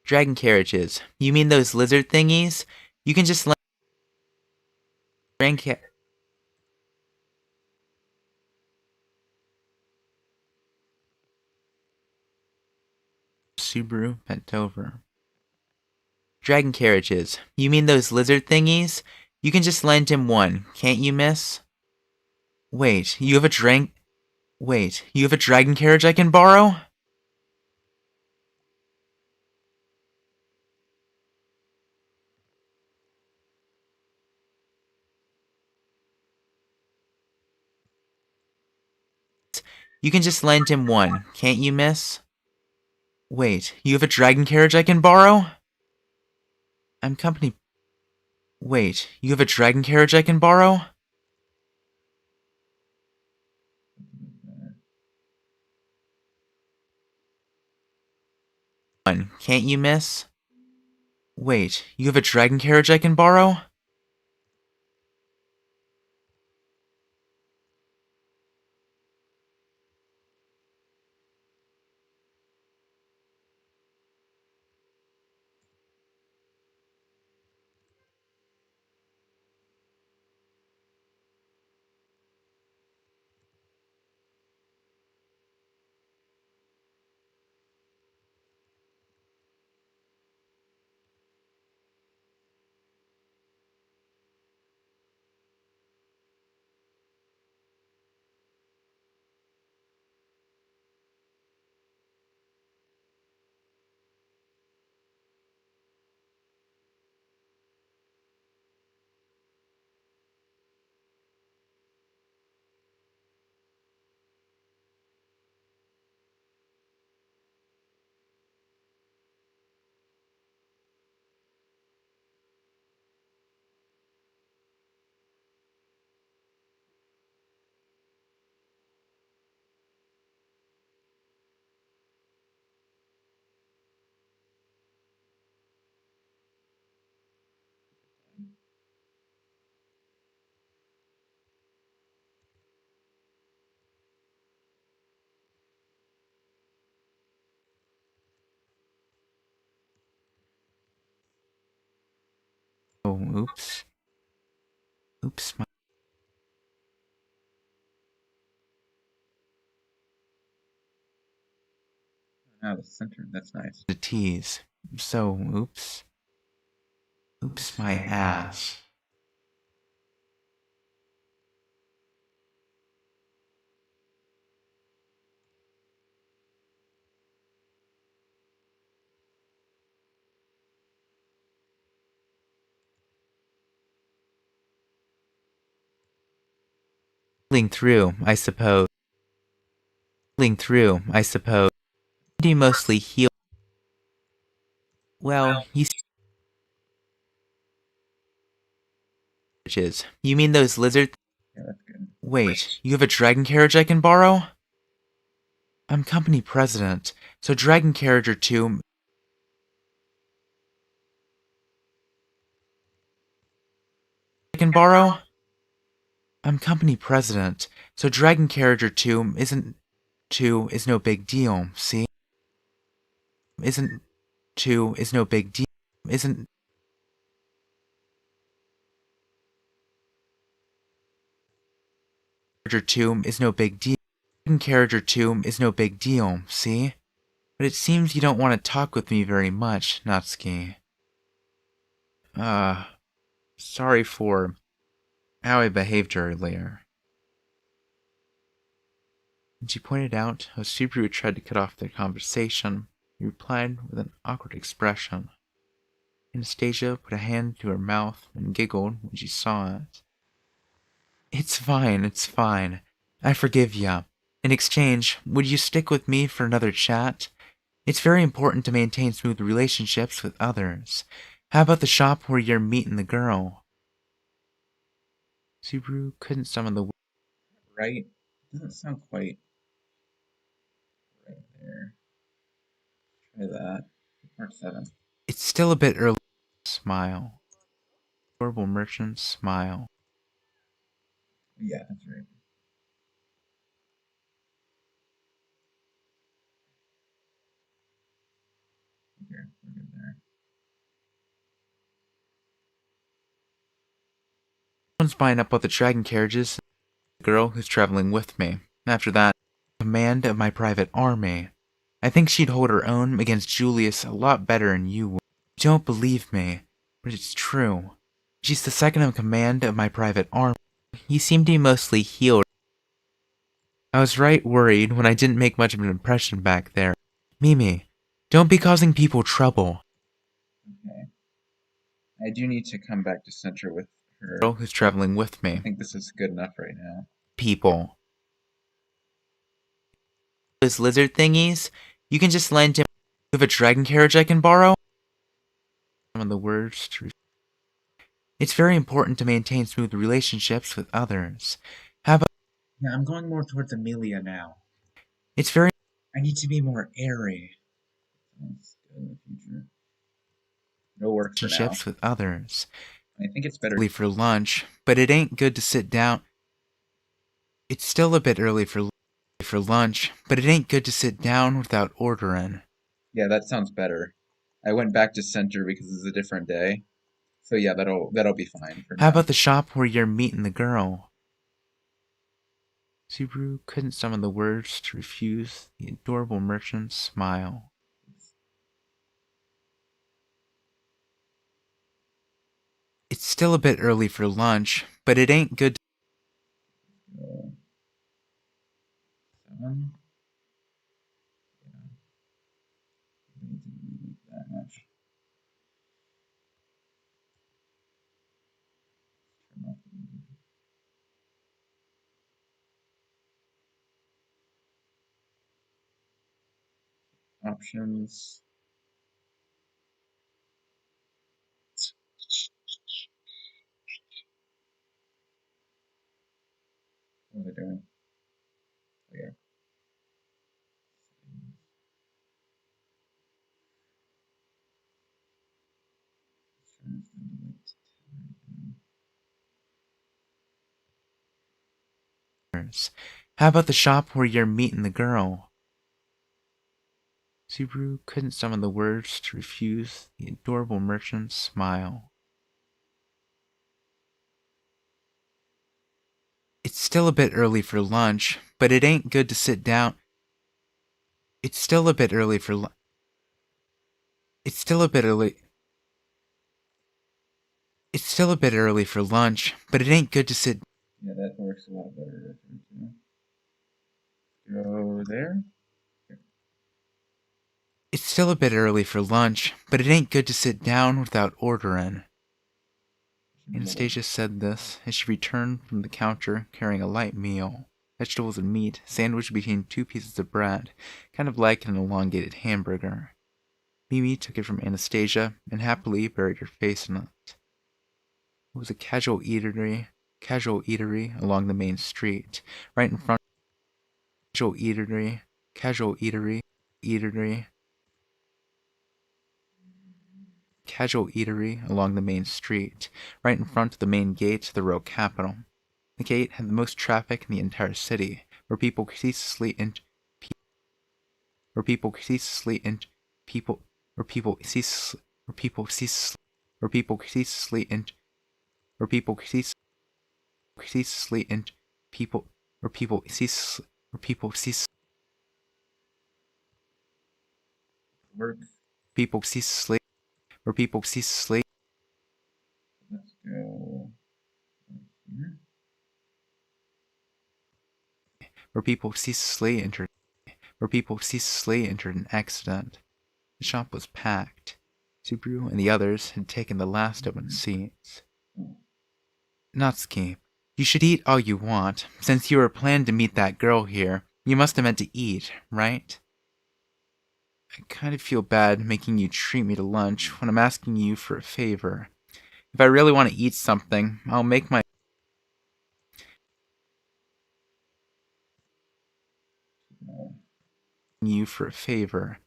Dragon carriages. You mean those lizard thingies? You can just let Subaru bent over. Dragon carriages. You mean those lizard thingies? You can just lend him one, can't you, miss? Wait, you have a dragon carriage I can borrow? You can just lend him one, can't you, miss? Wait, you have a dragon carriage I can borrow? I'm company. Wait, you have a dragon carriage I can borrow? One, can't you, miss? Wait, you have a dragon carriage I can borrow? Oh, oops. Oops, my. Ah, the center. That's nice. The tease. So, oops. Oops, my ass. Healing through, I suppose. Healing through, I suppose. Do you mostly heal? Well, you carriages. You mean those lizard? Yeah, that's good. Wait, you have a dragon carriage I can borrow? I'm company president, so dragon carriage or two I can borrow? I'm company president, so dragon carriage or two is no big deal, see? Isn't two is no big deal. Isn't carriage or two is no big deal. Dragon carriage or two is no big deal, see? But it seems you don't want to talk with me very much, Natsuki. Sorry for how I behaved earlier. When she pointed out how Subaru tried to cut off their conversation, he replied with an awkward expression. Anastasia put a hand to her mouth and giggled when she saw it. It's fine, it's fine. I forgive ya. In exchange, would you stick with me for another chat? It's very important to maintain smooth relationships with others. How about the shop where you're meeting the girl? Subaru couldn't summon the Right? Doesn't sound quite right there. Try that. Part 7. It's still a bit early. Smile. Adorable merchant smile. Yeah, that's right. Okay, we're good there. Someone's buying up all the dragon carriages. The girl who's traveling with me. After that, command of my private army. I think she'd hold her own against Julius a lot better than you would. You don't believe me, but it's true. She's the second in command of my private army. You seem to be mostly healed. I was right worried when I didn't make much of an impression back there. Mimi, don't be causing people trouble. Okay. I do need to come back to center with Girl her. who's traveling with I me. think this is good enough right now. People. Those lizard thingies, you can just lend him. You have a dragon carriage I can borrow? Some of the words to. It's very important to maintain smooth relationships with others. How about. Yeah, I'm going more towards Amelia now. It's very. I need to be more airy. That's good in the future. No work for now. Relationships with others. I think it's better. Early for lunch, but it ain't good to sit down. It's still a bit early for lunch, but it ain't good to sit down without ordering. Yeah, that sounds better. I went back to center because it's a different day. So yeah, that'll be fine for How now. about the shop where you're meeting the girl? Subaru couldn't summon the words to refuse the adorable merchant's smile. It's still a bit early for lunch, but it ain't good to. So, 7. Yeah, I need to delete that much. Turn off the options. What are they doing? Oh yeah. How about the shop where you're meeting the girl? Subaru couldn't summon the words to refuse the adorable merchant's smile. It's still a bit early for lunch, but it ain't good to sit down. It's still a bit early for lunch. It's still a bit early. It's still a bit early for lunch, but it ain't good to sit. Yeah, that works a lot better. Go there. It's still a bit early for lunch, but it ain't good to sit down without ordering. Anastasia said this as she returned from the counter carrying a light meal. Vegetables and meat, sandwiched between two pieces of bread, kind of like an elongated hamburger. Mimi took it from Anastasia and happily buried her face in it. It was a casual eatery along the main street, right in front. Casual eatery along the main street, right in front of the main gate of the royal capital. The gate had the most traffic in the entire city, where people ceaselessly enter, where people ceaselessly enter, people, where people cease, where people cease, where people ceaselessly enter, where people ceaselessly enter, people, where people cease, where people cease, Work. people ceaselessly, where people ceaselessly, Let's go here. where people ceaselessly entered, where people ceaselessly entered an accident. The shop was packed. Subaru and the others had taken the last open seats. Natsuki, you should eat all you want. Since you were planning to meet that girl here, you must have meant to eat, right? I kind of feel bad making you treat me to lunch when I'm asking you for a favor. If I really want to eat something, I'll make my you for a favor.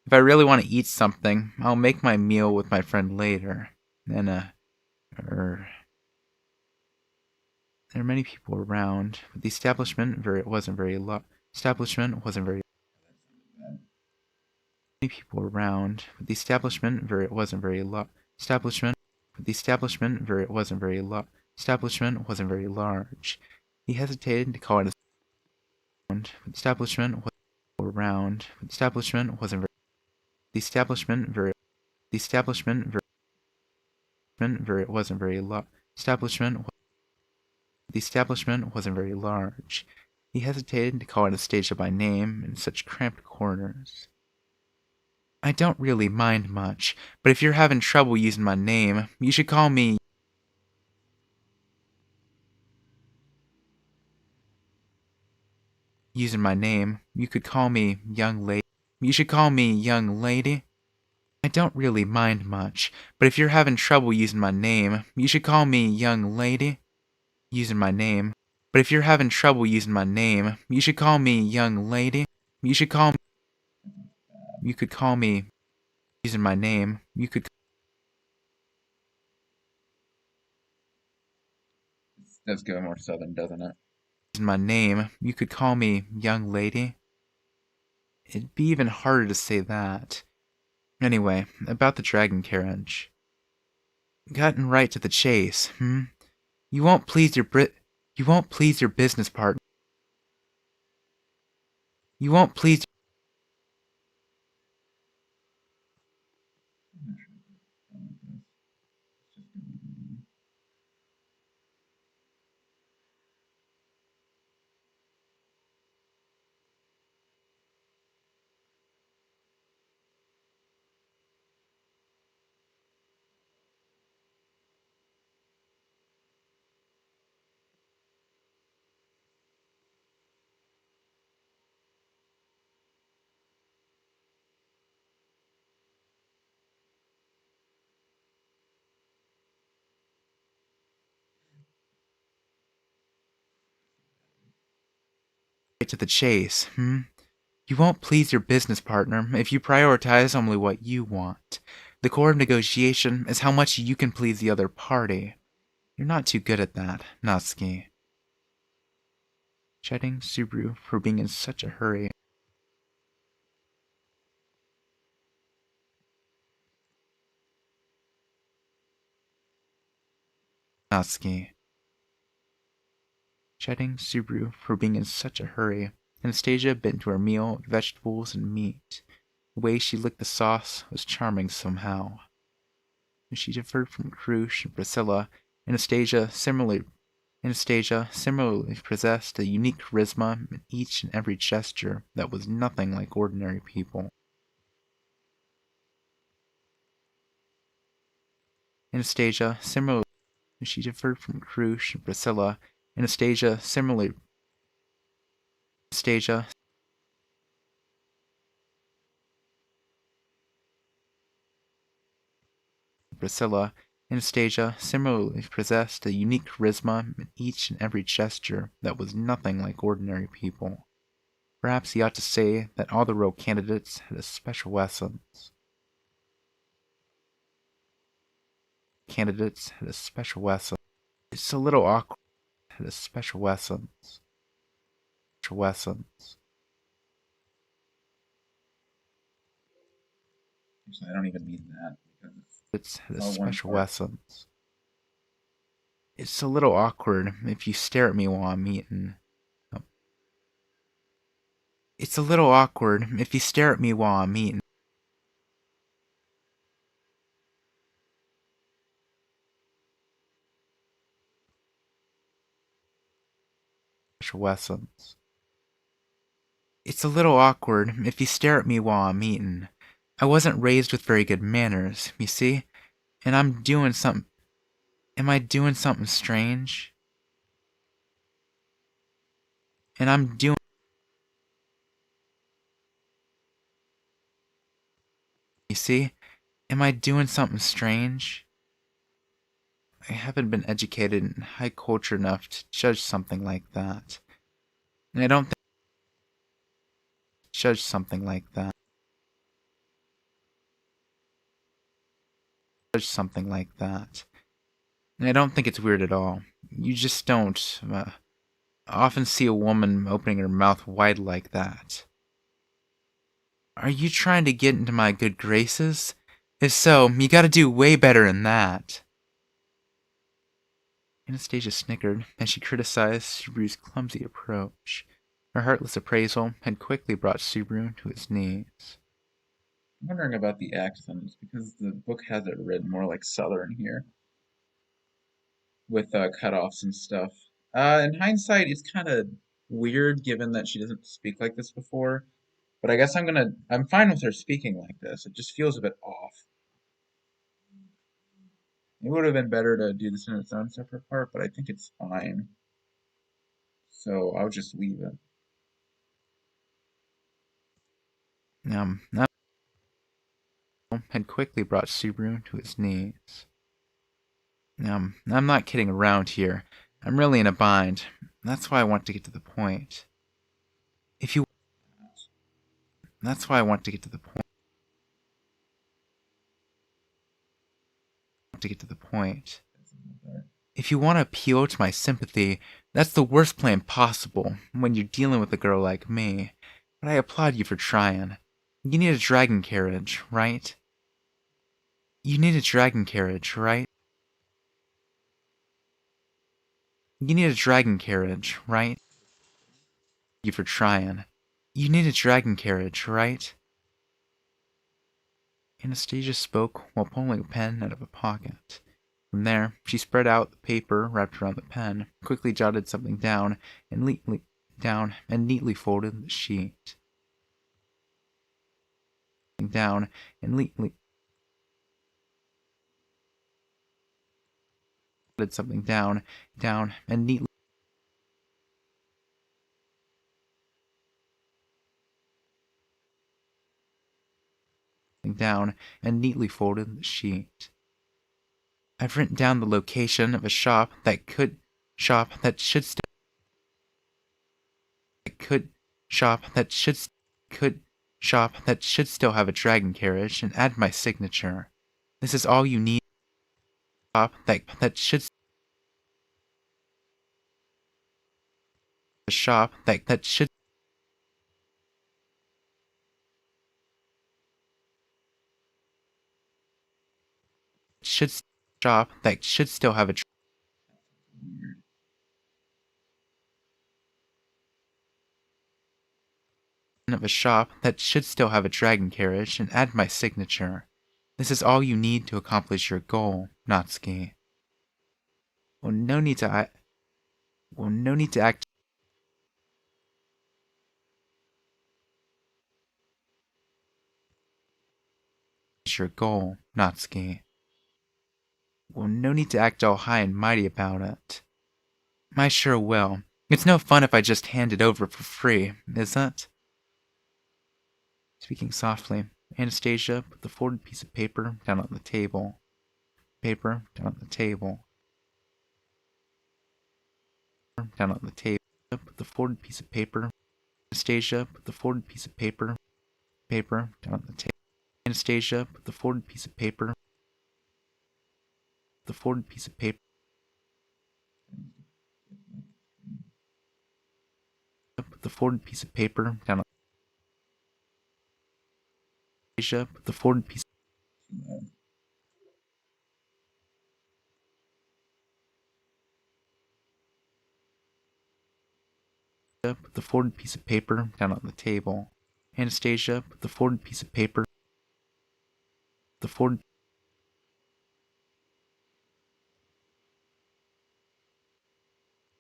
If I really want to eat something, I'll make my meal with my friend later. Then, there are many people around, but the establishment wasn't very Many people around, but the establishment where it wasn't very large. Establishment wasn't very large. He hesitated to call it a sound, but the establishment was around. But the establishment wasn't very. The establishment where it wasn't very large. The establishment wasn't very large. He hesitated to call Anastasia by name in such cramped corners. I don't really mind much, but if you're having trouble using my name, you should call me using my name. You could call me young lady. You should call me young lady. I don't really mind much, but if you're having trouble using my name, you should call me young lady. Using my name. But if you're having trouble using my name, you should call me young lady. You should call me. You could call me using my name. You could Does go more southern, doesn't it? using my name. You could call me young lady. It'd be even harder to say that. Anyway, about the dragon carriage. Gotten right to the chase, You won't please your business partner. You won't please. Right to the chase, You won't please your business partner if you prioritize only what you want. The core of negotiation is how much you can please the other party. You're not too good at that, Natsuki. Chiding Subaru for being in such a hurry. Natsuki. Chiding Subaru for being in such a hurry. Anastasia bit into her meal of vegetables and meat. The way she licked the sauce was charming somehow. She differed from Krush and Priscilla. Anastasia similarly possessed a unique charisma in each and every gesture that was nothing like ordinary people. Anastasia similarly she differed from Krush and Priscilla. Anastasia Priscilla, Anastasia similarly possessed a unique charisma in each and every gesture that was nothing like ordinary people. Perhaps he ought to say that all the royal candidates had a special essence. It's a little awkward. Had a special essence. Actually, I don't even mean that because It's had a all one special part. essence. It's a little awkward if you stare at me while I'm eating. It's a little awkward if you stare at me while I'm eating. Special essence. It's a little awkward if you stare at me while I'm eating. I wasn't raised with very good manners, you see, and I'm doing something. Am I doing something strange? And I'm doing. You see, am I doing something strange? I haven't been educated in high culture enough to judge something like that. And I don't think judge something like that. Judge something like that. And I don't think it's weird at all. You just don't often see a woman opening her mouth wide like that. Are you trying to get into my good graces? If so, you gotta do way better than that. Anastasia snickered as she criticized Subaru's clumsy approach. Her heartless appraisal had quickly brought Subaru to his knees. I'm wondering about the accents because the book has it written more like Southern here with cutoffs and stuff. In hindsight, it's kind of weird given that she doesn't speak like this before. But I guess I'm fine with her speaking like this. It just feels a bit off. It would have been better to do this in its own separate part, but I think it's fine. So I'll just leave it. That had quickly brought Subaru to his knees. I'm not kidding around here. I'm really in a bind. That's why I want to get to the point. If you That's why I want to get to the point. To get to the point. If you want to appeal to my sympathy, that's the worst plan possible when you're dealing with a girl like me. But I applaud you for trying. You need a dragon carriage, right? You need a dragon carriage, right? You need a dragon carriage, right? You for trying. You need a dragon carriage, right? Anastasia spoke while pulling a pen out of a pocket. From there, she spread out the paper wrapped around the pen, quickly jotted something down, and neatly folded the sheet. Down and neatly jotted something down, and neatly folded the sheet. I've written down the location of a shop that should still have a dragon carriage and add my signature. This is all you need. Shop that should a shop that should shop that should still have a dragon carriage and add my signature. This is all you need to accomplish your goal, Natsuki. Well, no need to act your goal, Natsuki. Well, no need to act all high and mighty about it. I sure will. It's no fun if I just hand it over for free, is it? Speaking softly, Anastasia put the folded piece of paper down on the table. Put the folded piece of paper. Anastasia put the folded piece of paper down on the table. Anastasia put the folded piece of paper. The folded piece of paper. Put the folded piece of paper down on Anastasia put the folded piece put the folded piece of paper down on the table. Anastasia put the folded piece of paper. The folded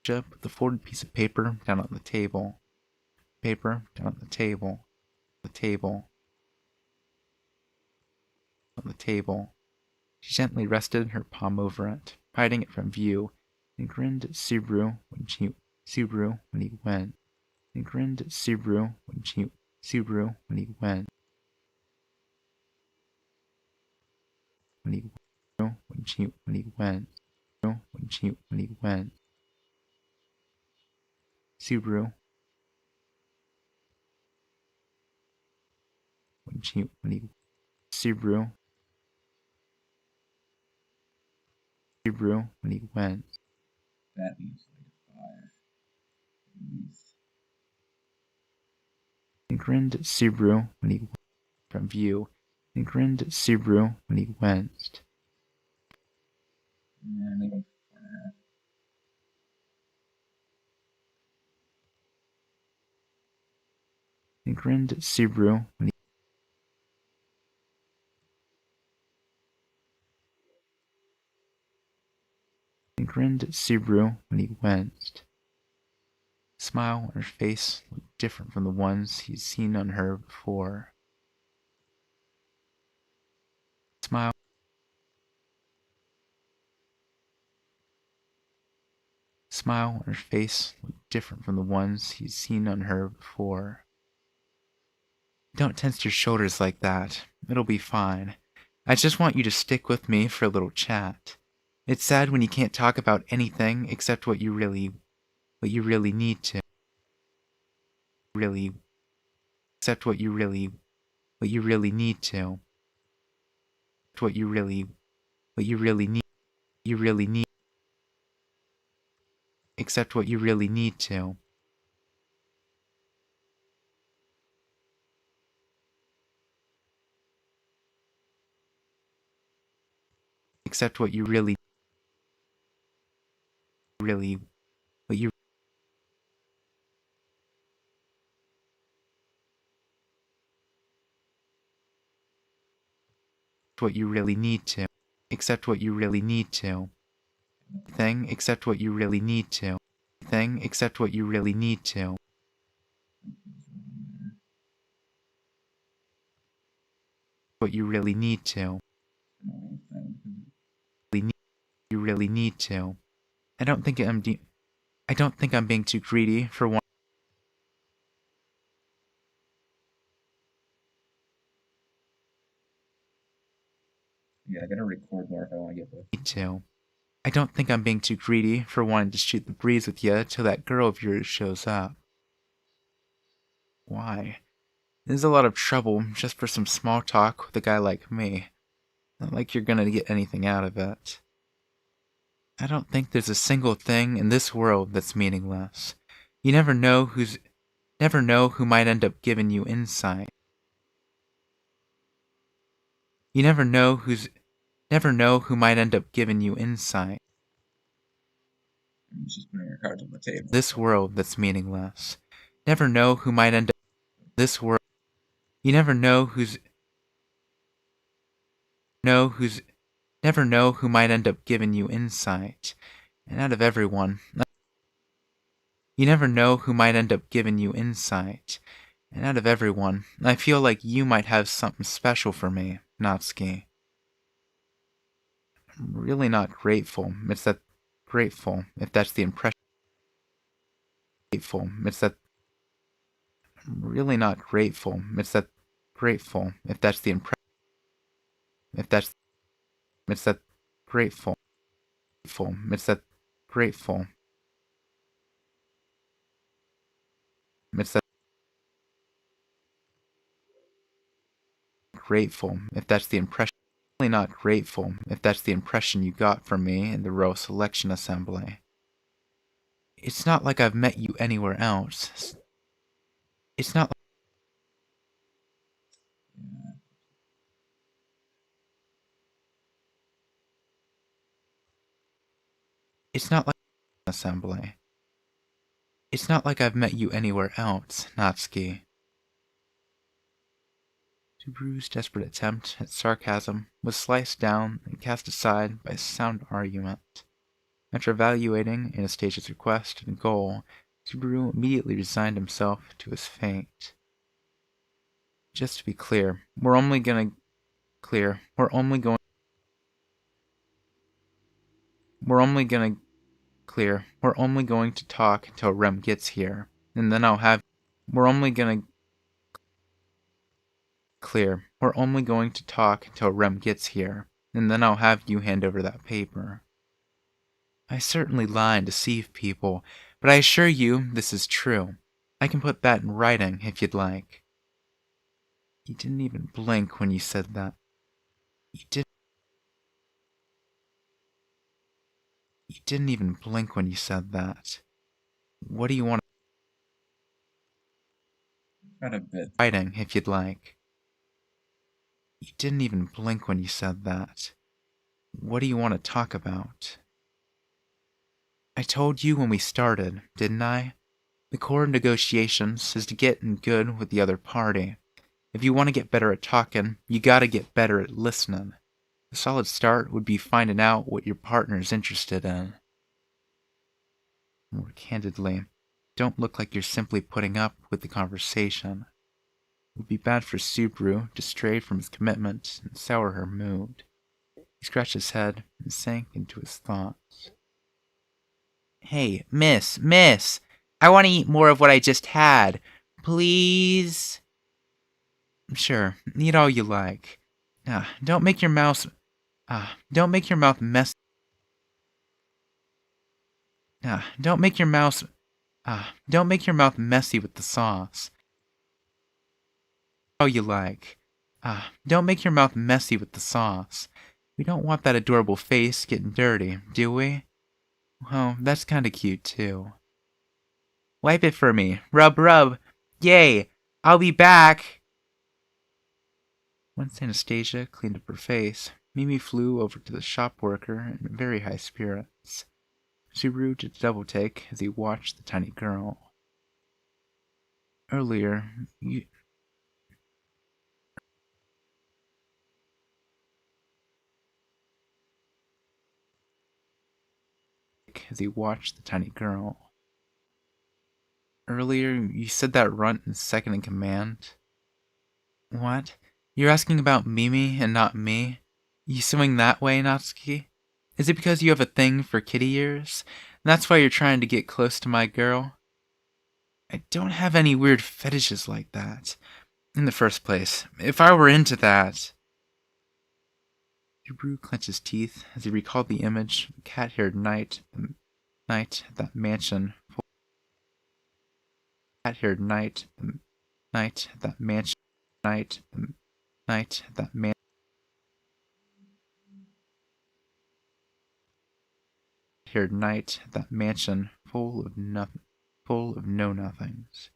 put the folded piece of paper down on the table. Paper down on the table. The table. On the table. She gently rested her palm over it, hiding it from view, and grinned at Subaru when he went. And grinned at Subaru when he went. When he went. When he went. Subaru when he Subaru when he went. That needs like 5 at least. And grinned at Subaru when he from view and grinned at Subaru when he winced. Yeah, maybe 4.5. And grinned at Subaru when he winced. The smile on her face looked different from the ones he'd seen on her before. Smile on her face looked different from the ones he'd seen on her before. Don't tense your shoulders like that. It'll be fine. I just want you to stick with me for a little chat. It's sad when you can't talk about anything except what you really need to. Really, except what you really need to. What you really need, except what you really need to. Except what you what you really need to. Except what you really need to. Thing, except what you really need to. Thing, except what you really need to. What you really need to. You really need to. I don't think I'm being too greedy for one. Yeah, I gotta record more if I want to get both. Need to. I don't think I'm being too greedy for wanting to shoot the breeze with you till that girl of yours shows up. Why? There's a lot of trouble just for some small talk with a guy like me. Not like you're gonna get anything out of it. I don't think there's a single thing in this world that's meaningless. You never know who might end up giving you insight. You never know who might end up giving you insight. She's putting her cards on the table. This world that's meaningless. Never know who might end up this world. You never know never know who might end up giving you insight. And out of everyone, you never know who might end up giving you insight. And out of everyone, I feel like you might have something special for me, Natsuki. I'm really not grateful. It's that grateful, if that's the impression. Grateful. It's that I'm really not grateful. It's that grateful, if that's the impression. If that's it's that grateful. It's that grateful. It's that grateful, if that's the impression. Really not grateful, if that's the impression you got from me in the row selection assembly. It's not like I've met you anywhere else. It's not. Yeah. It's not like assembly. It's not like I've met you anywhere else, Natsuki. Subaru's desperate attempt at sarcasm was sliced down and cast aside by sound argument. After evaluating Anastasia's request and goal, Subaru immediately resigned himself to his fate. Just to be clear, we're only going to talk until Rem gets here, and then I'll have. We're only going to clear. We're only going to talk until Rem gets here, and then I'll have you hand over that paper. I certainly lie and deceive people, but I assure you this is true. I can put that in writing if you'd like. You didn't even blink when you said that. You didn't even blink when you said that. What do you want Got a bit. writing if you'd like? You didn't even blink when you said that. What do you want to talk about? I told you when we started, didn't I? The core of negotiations is to get in good with the other party. If you want to get better at talking, you gotta get better at listening. A solid start would be finding out what your partner's interested in. More candidly, don't look like you're simply putting up with the conversation. It would be bad for Subaru to stray from his commitment and sour her mood. He scratched his head and sank into his thoughts. Hey, miss, I want to eat more of what I just had. Please? Sure, eat all you like. Don't make your mouth messy. Don't make your mouth messy with the sauce. All you like. Don't make your mouth messy with the sauce. We don't want that adorable face getting dirty, do we? Oh, that's kinda cute too. Wipe it for me. Rub, rub. Yay! I'll be back! Once Anastasia cleaned up her face, Mimi flew over to the shop worker in very high spirits. Subaru did a double take as he watched the tiny girl. Earlier, you as he watched the tiny girl. Earlier, you said that runt is second in command. What? You're asking about Mimi and not me? You swing that way, Natsuki? Is it because you have a thing for kitty ears? That's why you're trying to get close to my girl? I don't have any weird fetishes like that. In the first place, if I were into that... Subaru clenched his teeth as he recalled the image of the cat-haired knight, the knight at that mansion. Cat-haired knight, the knight at that mansion. Knight, the knight at that mansion. Haired knight at that mansion full of know nothings.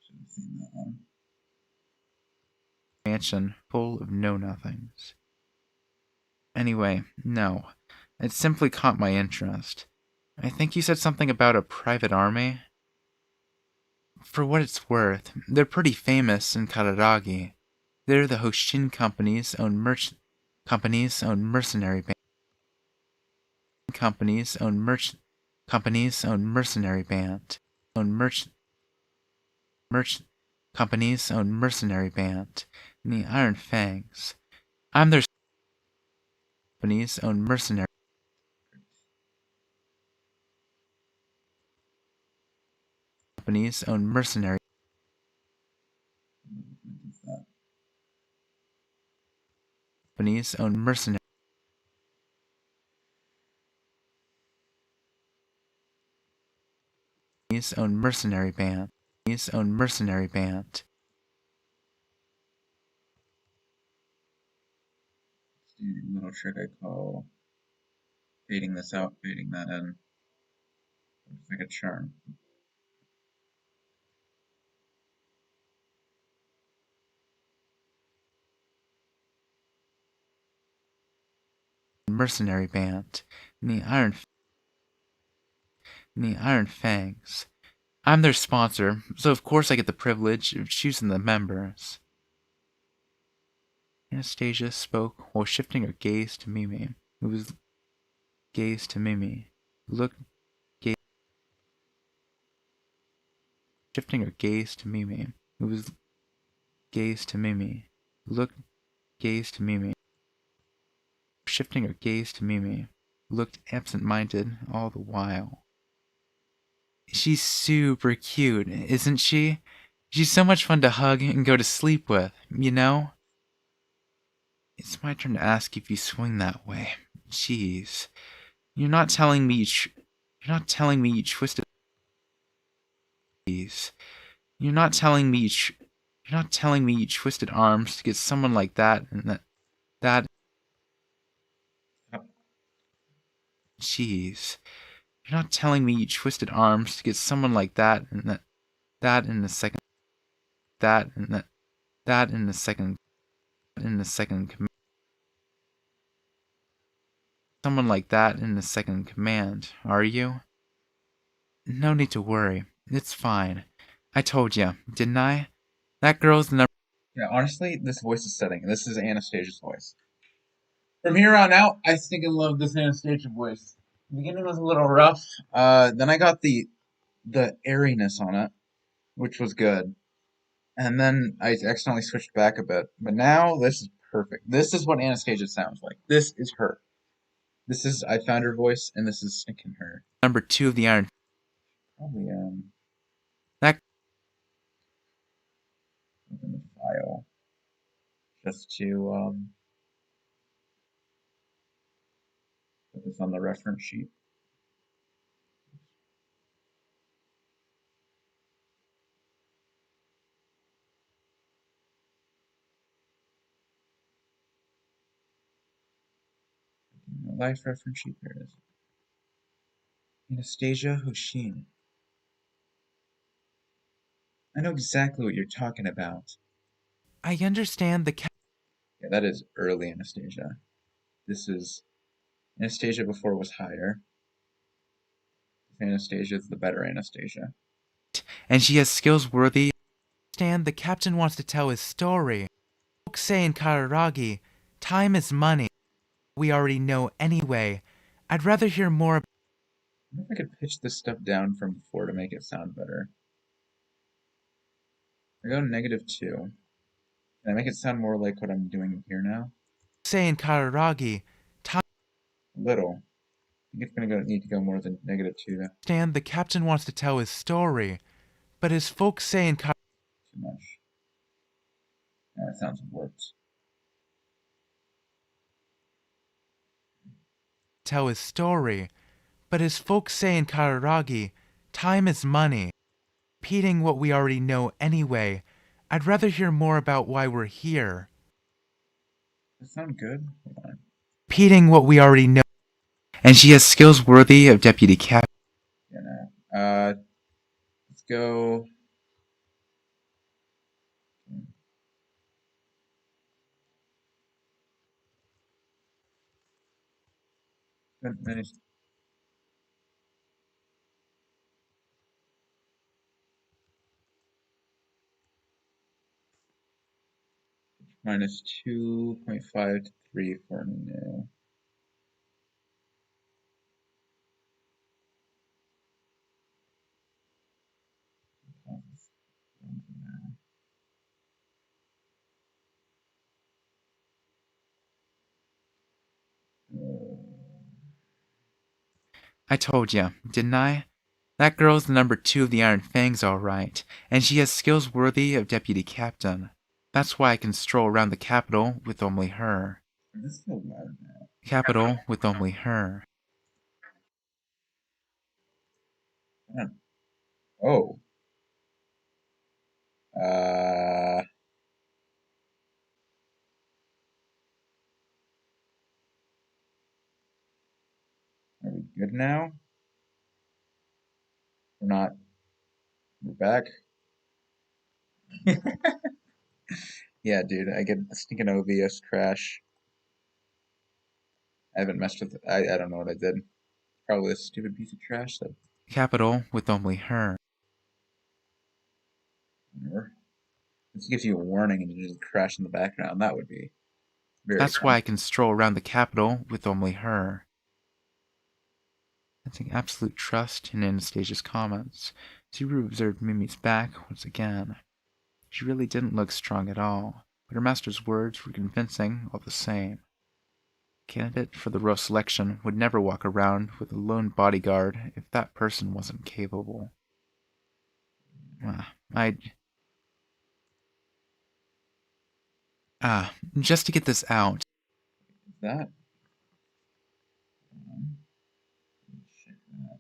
Should have seen that one. Mansion full of know nothings. Anyway, no. It simply caught my interest. I think you said something about a private army. For what it's worth, they're pretty famous in Kararagi. They're the Hoshin Company's own mercenary band. Company's own mercenary band. Own company's own mercenary band, the Iron Fangs. I'm their company's own mercenary Is that company's own mercenary band. His own mercenary band. little trick I call fading this out, fading that in. It's like a charm. Mercenary band. And the Iron Fangs. I'm their sponsor, so of course I get the privilege of choosing the members. Anastasia spoke while shifting her gaze to Mimi, who was Looked shifting her gaze to Mimi, who was Looked gaze to Mimi. Shifting her gaze to Mimi, who looked absent-minded all the while. She's super cute, isn't she? She's so much fun to hug and go to sleep with, you know? It's my turn to ask if you swing that way. Jeez. You're not telling me you twisted... Jeez. You're not telling me you twisted arms to get someone like that and that... Yep. Jeez. You're not telling me you twisted arms to get someone like that and that in a second... That and That in the second command. Someone like that in the second command, are you? No need to worry. It's fine. I told ya, didn't I? That girl's the number. Yeah, honestly, this voice is setting. This is Anastasia's voice. From here on out, I think I love this Anastasia voice. The beginning was a little rough. Then I got the airiness on it, which was good. And then I accidentally switched back a bit. But now this is perfect. This is what Anastasia sounds like. This is her. This is I found her voice, and this is sticking her. Number 2 of the Iron. Probably That open the file just to put this on the reference sheet. Life reference sheet. There it is. Anastasia Hoshin. I know exactly what you're talking about. I understand the Yeah, that is early Anastasia. This is Anastasia before it was higher. Anastasia is the better Anastasia. and she has skills worthy. Understand the captain wants to tell his story. Folks say in Kararagi, time is money. We already know anyway. I'd rather hear more. I wonder if I could pitch this stuff down from before to make it sound better. I go -2. Can I make it sound more like what I'm doing here now? Say in Kararagi, time. A little. I think it's gonna need to go more than -2 though. Understand the captain wants to tell his story, but his folks say in Kararagi. Too much. That sounds worse. Tell his story, but his folks say in Kararagi, time is money. Repeating what we already know anyway. I'd rather hear more about why we're here. Does that sound good? Hold on. Repeating what we already know. And she has skills worthy of deputy captain. Yeah, no. Let's go. Minus -2.5 to 3 for new. I told ya, didn't I? That girl's the number 2 of the Iron Fangs, all right, and she has skills worthy of deputy captain. That's why I can stroll around the capital with only her. Is this so loud now? Capital with only her. Oh. Uh, are we good now? We're not. We're back. Yeah, dude, I get a stinking OBS crash. I haven't messed with it. I don't know what I did. Probably a stupid piece of trash that Capital with only her. whatever. This gives you a warning and you just crash in the background. That would be very That's why I cringe. can stroll around the capital with only her. Sensing absolute trust in Anastasia's comments, Subaru observed Mimi's back once again. She really didn't look strong at all, but her master's words were convincing all the same. A candidate for the royal selection would never walk around with a lone bodyguard if that person wasn't capable. I'd... just to get this out. Is that? Check that.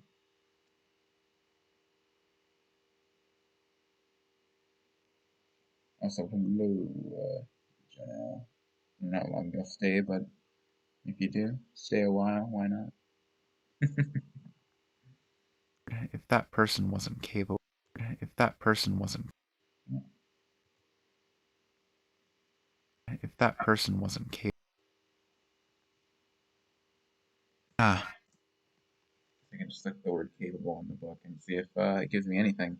Also, hello, Janelle. I don't know how long you'll stay, but if you do, stay a while. Why not? If that person wasn't capable. If that person wasn't. That person wasn't capable. Ah, I can just look the word capable in the book and see if it gives me anything.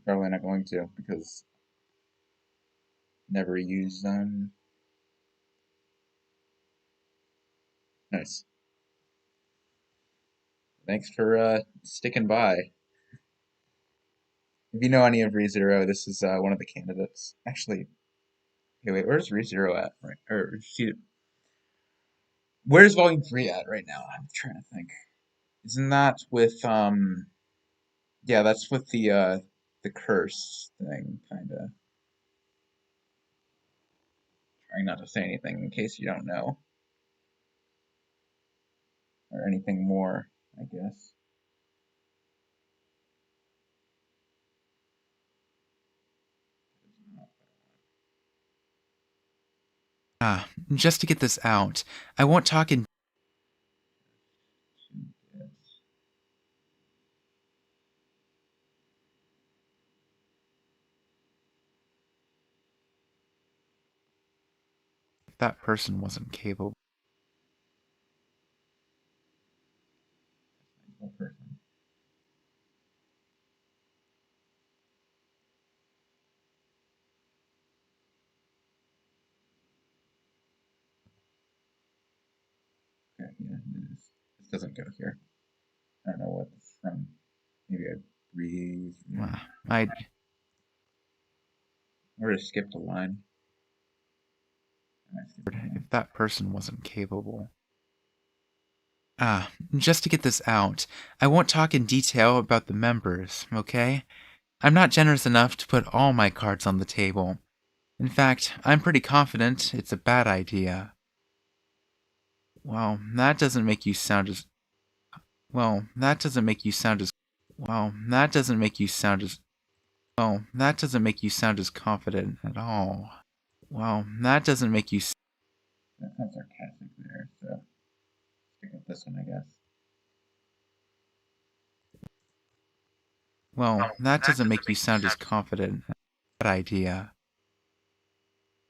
Probably not going to because never use them. Nice. Thanks for sticking by. If you know any of ReZero, this is one of the candidates. Actually, hey, wait, where's ReZero at? Right, or where's Volume 3 at right now? I'm trying to think. Isn't that with yeah, that's with the curse thing, kinda. Trying not to say anything in case you don't know. Or anything more, I guess. just to get this out, I won't talk in that person wasn't capable. What person? Okay, yeah, it is. This doesn't go here. I don't know what it's from. Maybe I breathe. I Or I skipped a line. I skipped a if line. that person wasn't capable. Just to get this out, I won't talk in detail about the members, okay? I'm not generous enough to put all my cards on the table. In fact, I'm pretty confident it's a bad idea. Well, that doesn't make you sound as well, that doesn't make you sound as well, that doesn't make you sound as that doesn't make you sound as confident at all. Well, that doesn't make you That sounds sarcastic there, so stick with this one, I guess. well, that doesn't make you sound as confident. Bad idea.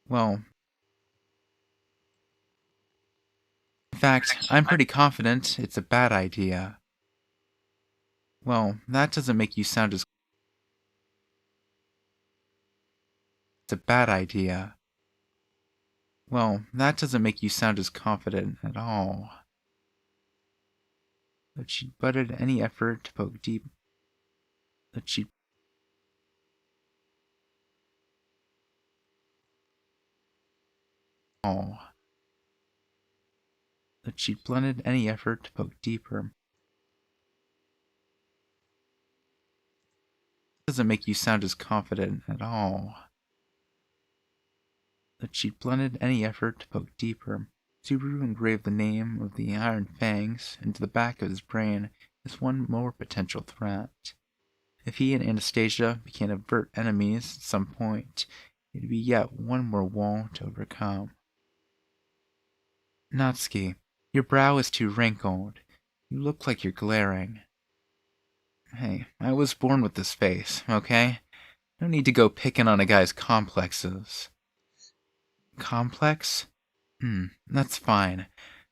Well, in fact, I'm pretty confident it's a bad idea. Well, that doesn't make you sound as it's a bad idea. Well, that doesn't make you sound as confident at all. That she butted any effort to poke deep. That she all. That she blunted any effort to poke deeper. Doesn't make you sound as confident at all. That she blunted any effort to poke deeper. Subaru engraved the name of the Iron Fangs into the back of his brain as one more potential threat. If he and Anastasia became overt enemies at some point, it'd be yet one more wall to overcome. Natsuki, your brow is too wrinkled. You look like you're glaring. Hey, I was born with this face, okay? No need to go picking on a guy's complexes. Complex? That's fine.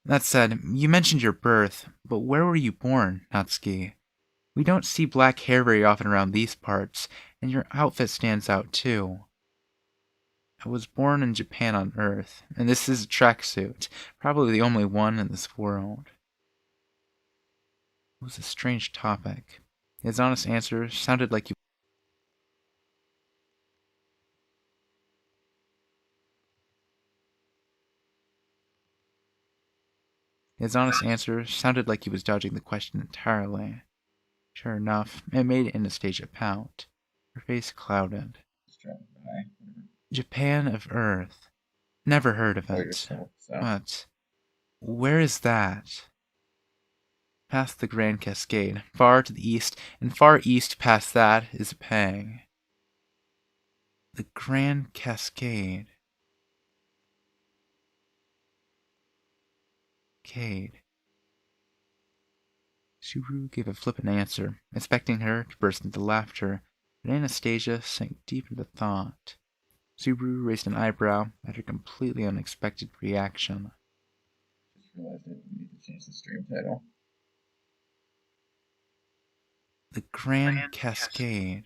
That said, you mentioned your birth, but where were you born, Natsuki? We don't see black hair very often around these parts, and your outfit stands out too. I was born in Japan on Earth, and this is a tracksuit, probably the only one in this world. It was a strange topic. His honest answer sounded like he His honest answer sounded like he was dodging the question entirely. Sure enough, it made Anastasia pout. Her face clouded. Japan of Earth. Never heard of Oh, it. yourself, so. But where is that? Past the Grand Cascade, far to the east, and far east past that is Pang. The Grand Cascade. Cade. Subaru gave a flippant answer, expecting her to burst into laughter, but Anastasia sank deep into thought. Subaru raised an eyebrow at her completely unexpected reaction. Just realized I need to change the stream title. The Grand Cascade.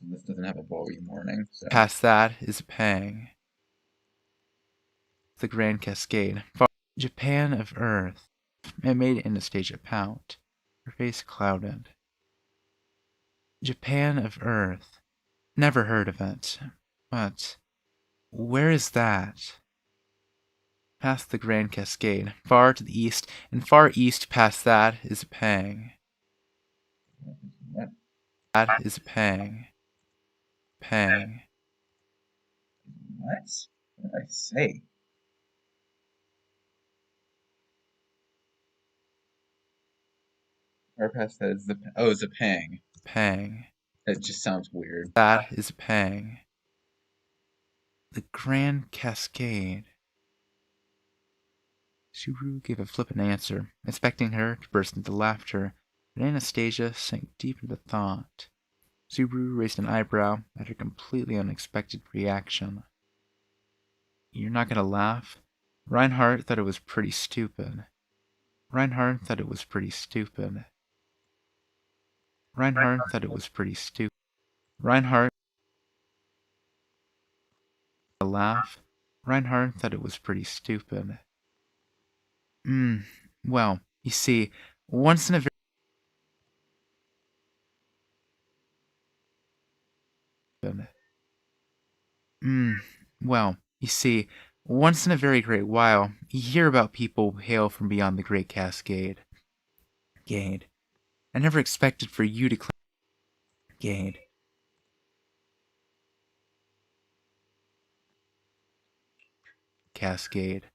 This doesn't have a volume warning, so. Past that is a pang. The Grand Cascade. Far Japan of Earth. It made Anastasia pout. Her face clouded. Japan of Earth. Never heard of it. But where is that? Past the Grand Cascade, far to the east, and far east past that is a pang. What? That is a pang. Pang. What? What did I say? Or past that is the. Oh, it's a pang. Pang. That just sounds weird. That is a pang. The Grand Cascade. Subaru gave a flippant answer, expecting her to burst into laughter, but Anastasia sank deep into thought. Subaru raised an eyebrow at her completely unexpected reaction. You're not gonna laugh? Reinhardt thought it was pretty stupid. Reinhardt thought it was pretty stupid. Reinhardt thought it was pretty stupid. Reinhardt a laugh. Reinhardt thought it was pretty stupid. Well, you see, once in a very great while, you hear about people who hail from beyond the Great Cascade. Gade. I never expected for you to claim Gade. Cascade.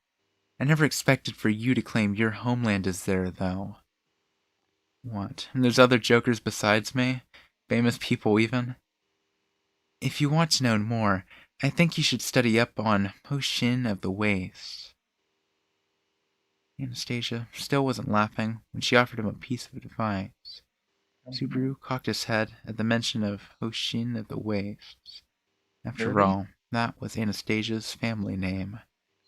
I never expected for you to claim your homeland is there, though. What? And there's other jokers besides me? Famous people, even? If you want to know more, I think you should study up on Hoshin of the Waste. Anastasia still wasn't laughing when she offered him a piece of advice. Subaru cocked his head at the mention of Hoshin of the Wastes. After all, that was Anastasia's family name.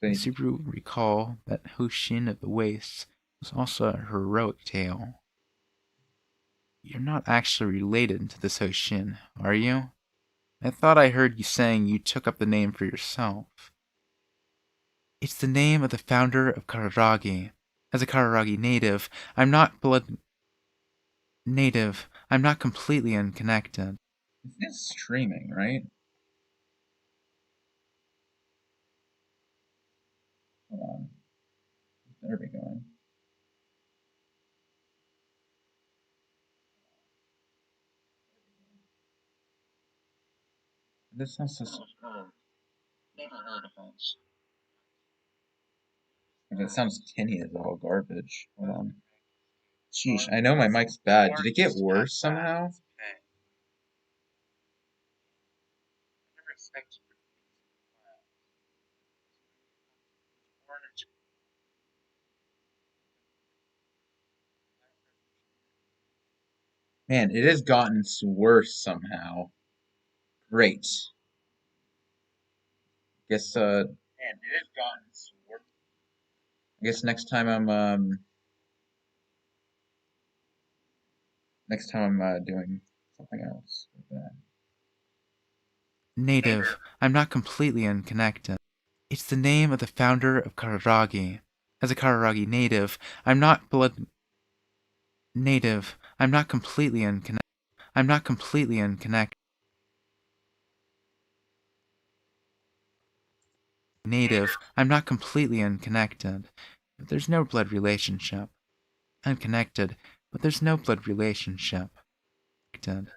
And Subaru recalled that Hoshin of the Wastes was also a heroic tale. You're not actually related to this Hoshin, are you? I thought I heard you saying you took up the name for yourself. It's the name of the founder of Kararagi. As a Kararagi native, I'm not completely unconnected. This is streaming, right? Hold on. There we go. This sounds so. Never heard of it. If it sounds tinny as all garbage. Hold on. Sheesh, I know my mic's bad. Did it get worse somehow? Man, it has gotten worse somehow. Great. Guess Man, it has gotten worse. I guess next time I'm doing something else with that. Native, I'm not completely unconnected. It's the name of the founder of Kararagi. As a Kararagi native, I'm not completely unconnected. Native, I'm not completely unconnected. But there's no blood relationship. Unconnected, but there's no blood relationship. Connected,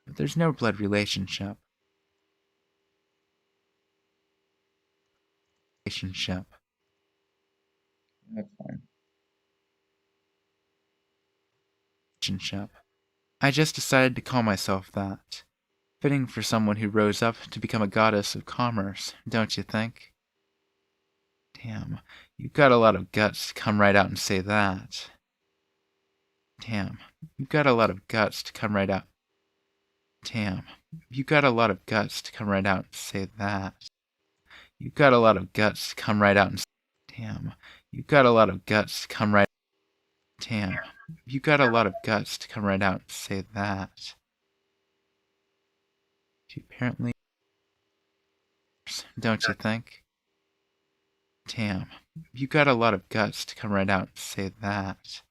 but there's no blood relationship. That's fine. I just decided to call myself that. Fitting for someone who rose up to become a goddess of commerce, don't you think? Damn, you've got a lot of guts to come right out and say that. Damn, you've got a lot of guts to come right out. Damn, you've got a lot of guts to come right out and say that. You've got a lot of guts to come right out and damn, you've got a lot of guts to come right. Damn, you've got a lot of guts to come right out and say that. She apparently, don't you think? Damn, you've got a lot of guts to come right out and say that.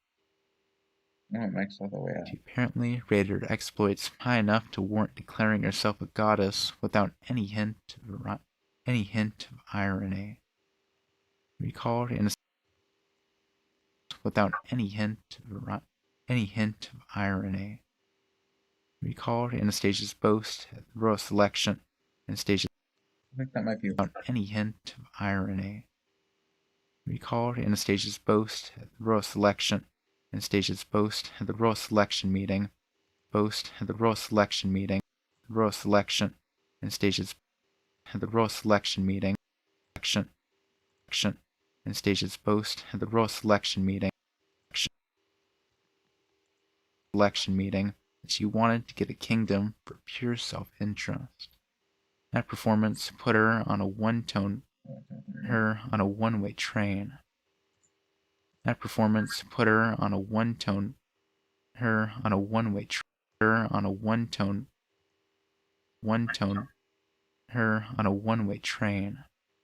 No, it makes all the way out. She apparently rated her exploits high enough to warrant declaring herself a goddess without any hint of irony. Recalled in a without any hint of irony. Recalled Anastasia's boast at the royal selection. Anastasia I think that might be. without any hint of irony. Recalled Anastasia's boast at the royal selection. Anastasia's boast at the royal selection meeting. Boast at the royal selection meeting. Royal selection. Anastasia's at the royal selection meeting. Action. Anastasia's boast at the royal selection meeting. Selection meeting that she wanted to get a kingdom for pure self-interest. That performance put her on a one-way train. That performance put her on a one-way train.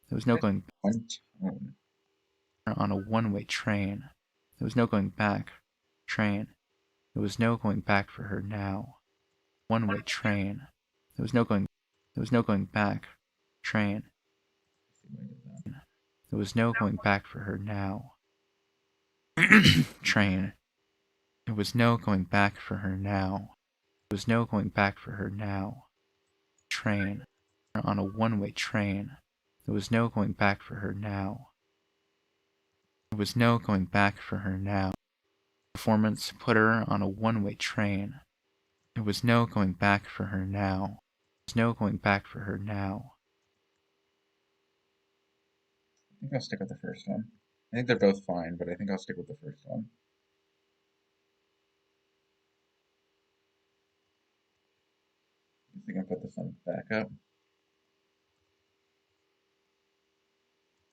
There was no going on a one-way train. There was no going back. Train. There was no going back for her now. One-way train. There was no going back. Train. There was no going back for her now. Train. There was no going back for her now. There was no going back for her now. Train. On a one-way train. There was no going back for her now. There was no going back for her now. Performance put her on a one-way train. There was no going back for her now. There was no going back for her now. I think I'll stick with the first one. I think they're both fine, but I think I'll stick with the first one. I think I'll put this one back up.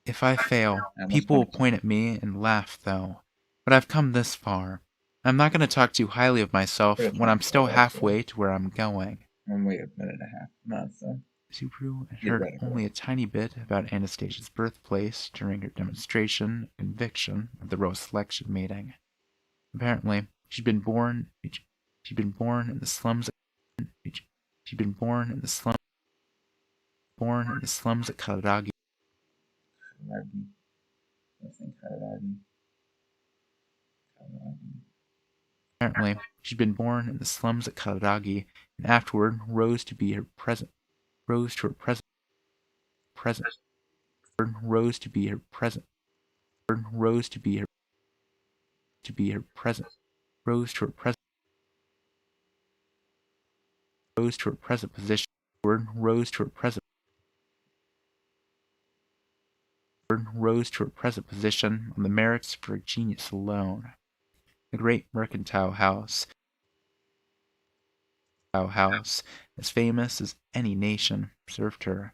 If I fail, people will point at me and laugh, though. But I've come this far. I'm not going to talk too highly of myself when I'm still halfway to where I'm going. Wait a minute and a half. Nonsense. Subaru had heard only a tiny bit about Anastasia's birthplace during her demonstration of conviction at the row selection meeting. Apparently, she'd been born in the slums at Karagi. Apparently, she'd been born in the slums at Karagi, and afterward rose to be her present. Rose to her present. Rose to be her present. Rose to be her. To be her present. Rose to her present. Rose to her present position. Rose to her present. Rose to her present position on the merits of her genius alone. The great mercantile house, as famous as any nation, served her,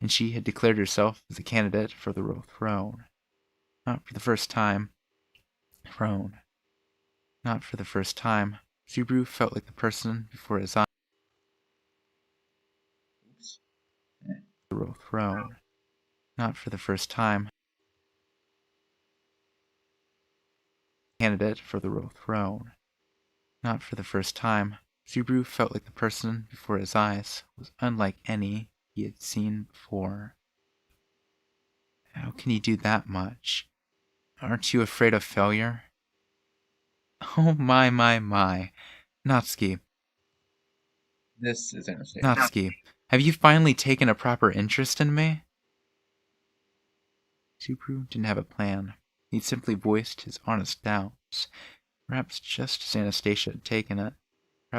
and she had declared herself as a candidate for the royal throne. Not for the first time. Not for the first time. Subaru felt like the person before his eyes. The royal throne. Not for the first time. Candidate for the royal throne. Not for the first time. Subaru felt like the person before his eyes was unlike any he had seen before. How can you do that much? Aren't you afraid of failure? Oh my. Natsuki. This is Anastasia. Natsuki, have you finally taken a proper interest in me? Subaru didn't have a plan. He'd simply voiced his honest doubts. Perhaps just as Anastasia had taken it, he'd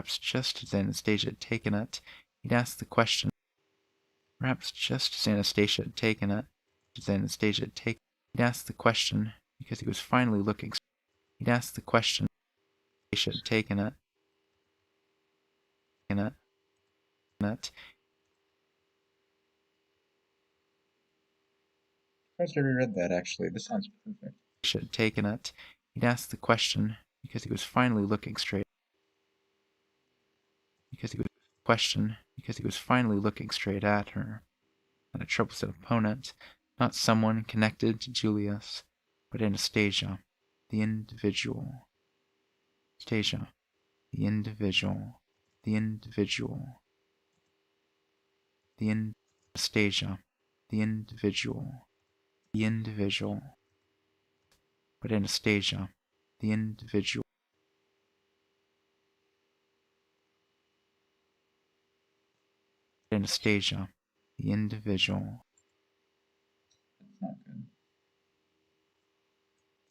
asked the question. Perhaps just as Anastasia had taken it, he'd asked the question because he was finally looking. He'd asked the question They should have taken it. It. First, I reread that actually. This sounds perfect. Should have taken it. He'd asked the question because he was finally looking straight. Because he was finally looking straight at her. Not a troublesome opponent, not someone connected to Julius, but Anastasia, the individual. Anastasia, the individual. The individual. Anastasia, the individual. The individual. But Anastasia, the individual. Anastasia, the individual. That's not good.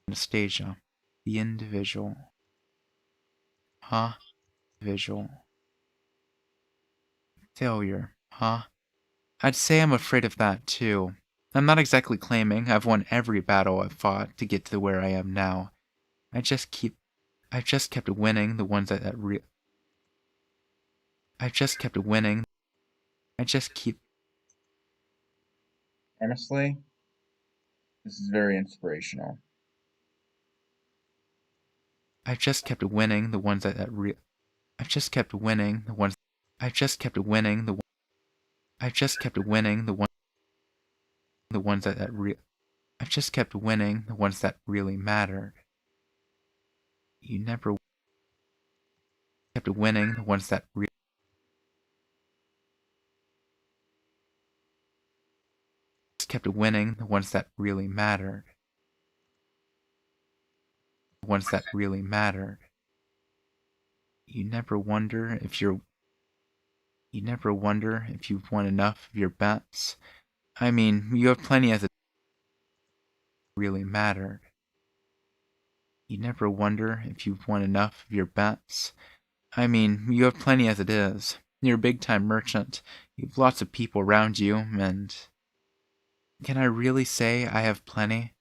Anastasia, the individual. Huh? Individual. Failure, huh? I'd say I'm afraid of that too. I'm not exactly claiming I've won every battle I've fought to get to where I am now. I've just kept winning the ones I've just kept winning. I just keep Honestly, this is very inspirational. I've just kept winning the ones I've just kept winning the ones I've just kept winning the I've just kept winning the ones I've just kept winning the ones that really mattered. You never kept winning the ones that kept winning the ones that really mattered. The ones that really mattered. You never wonder if you've won enough of your bets. I mean, you have plenty as it really mattered. You never wonder if you've won enough of your bets. I mean, you have plenty as it is. You're a big-time merchant. You've lots of people around you, and can I really say I have plenty?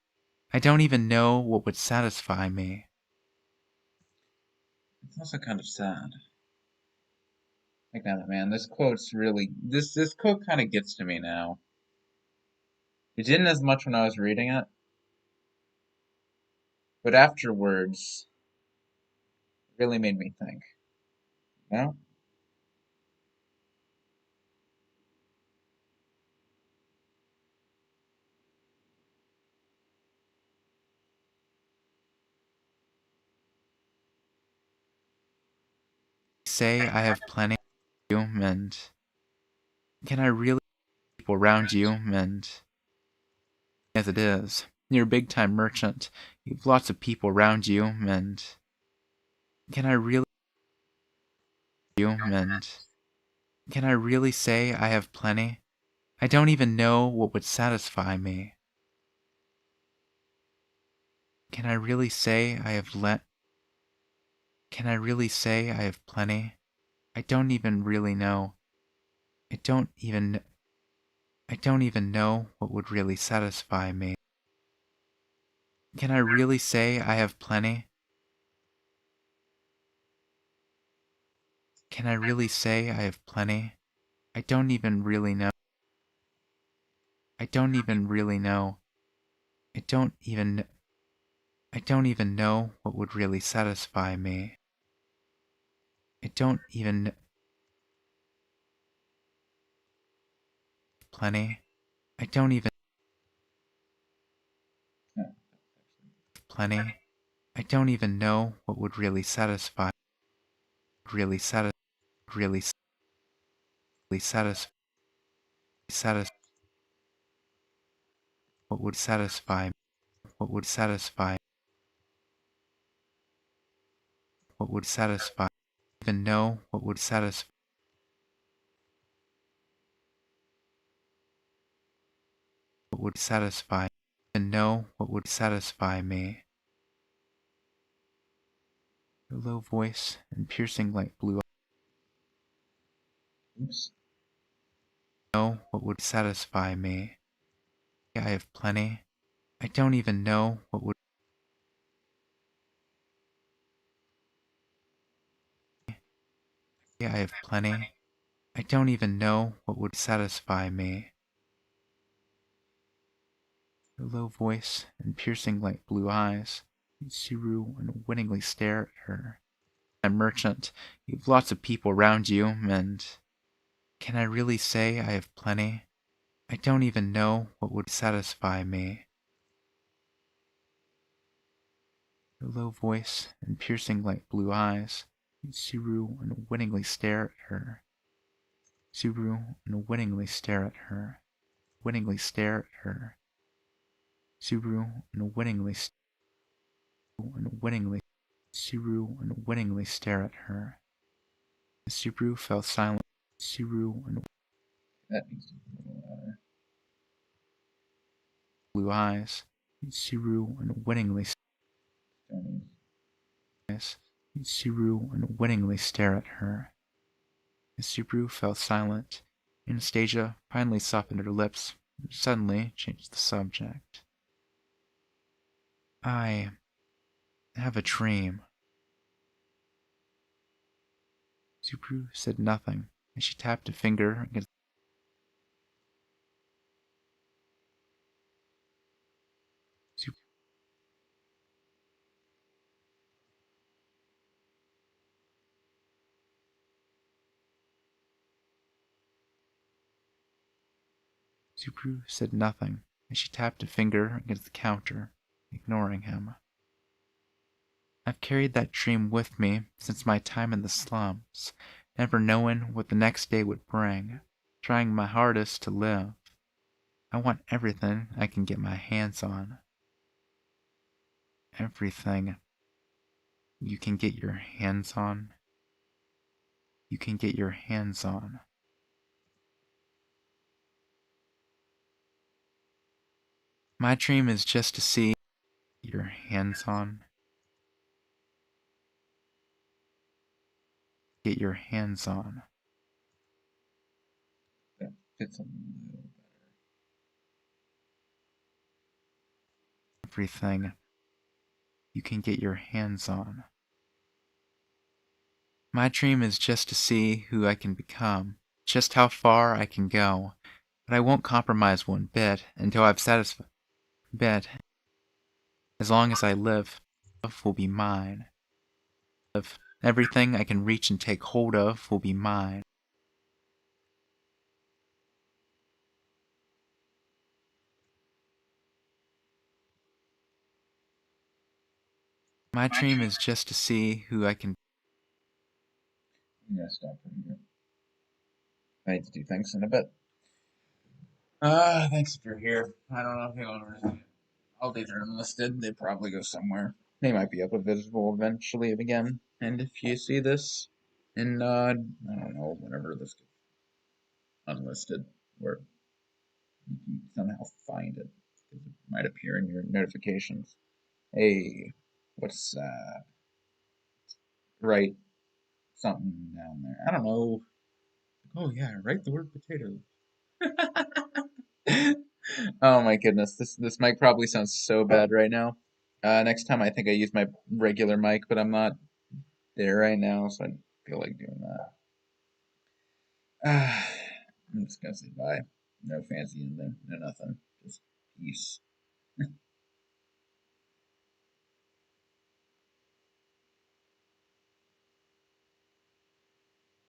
I don't even know what would satisfy me. It's also kind of sad. I got it, man. This quote's really this quote kind of gets to me now. It didn't as much when I was reading it, but afterwards, it really made me think. You know? Say I have plenty and can I really people around you and as it is. You're a big-time merchant. You've lots of people around you and can I really and can I really say I have plenty? I don't even know what would satisfy me. Can I really say I have Can I really say I have plenty? I don't even really know. I don't even know what would really satisfy me. Can I really say I have plenty? Can I really say I have plenty? I don't even really know. I don't even really know. I don't even know what would really satisfy me. I don't even plenty. I don't even Yeah. plenty. I don't even know what would really satisfy. Really satis. Really, really satisfy. Satis. What would satisfy? What would satisfy? What would satisfy? Even know what would satisfy? What would satisfy? Even know what would satisfy me? Her low voice and piercing light blue. Oops. Know what would satisfy me? I have plenty. I don't even know what would. I have plenty. I don't even know what would satisfy me. Her low voice and piercing light blue eyes made Suru unwittingly stare at her. I'm merchant. You've lots of people around you, and can I really say I have plenty? I don't even know what would satisfy me. Her low voice and piercing light blue eyes made Suru unwittingly stare at her. Suru unwittingly stare at her. Wittingly stare at her. Suru unwittingly unwittingly Suru unwittingly stare at her. Suru fell silent. Suru That needs to be a little louder. blue eyes. Suru unwittingly Don't eyes. Suru unwittingly stare at her. Subaru fell silent. Anastasia finally softened her lips and suddenly changed the subject. I have a dream. Subaru said nothing as she tapped a finger against. Subaru said nothing as she tapped a finger against the counter, ignoring him. I've carried that dream with me since my time in the slums, never knowing what the next day would bring, trying my hardest to live. I want everything I can get my hands on. Everything you can get your hands on. You can get your hands on. My dream is just to see your hands on. Get your hands on. that fits a little better. Everything you can get your hands on. My dream is just to see who I can become, just how far I can go, but I won't compromise one bit until I've satisfied. Bit. As long as I live, love will be mine. Everything I can reach and take hold of will be mine. My dream is just to see who I can. I'm gonna stop right here. I need to do things in a bit. Thanks if you're here. I don't know if anyone understands. All these are unlisted. They probably go somewhere. They might be up visible eventually again. And if you see this in, I don't know, whenever this gets unlisted, where you can somehow find it, because it might appear in your notifications. Hey, what's, write something down there. I don't know. Oh, yeah, write the word potato. Oh my goodness, this mic probably sounds so bad right now. Next time I think I use my regular mic, but I'm not there right now, so I don't feel like doing that. I'm just gonna say bye. No fancy ending, no nothing. Just peace.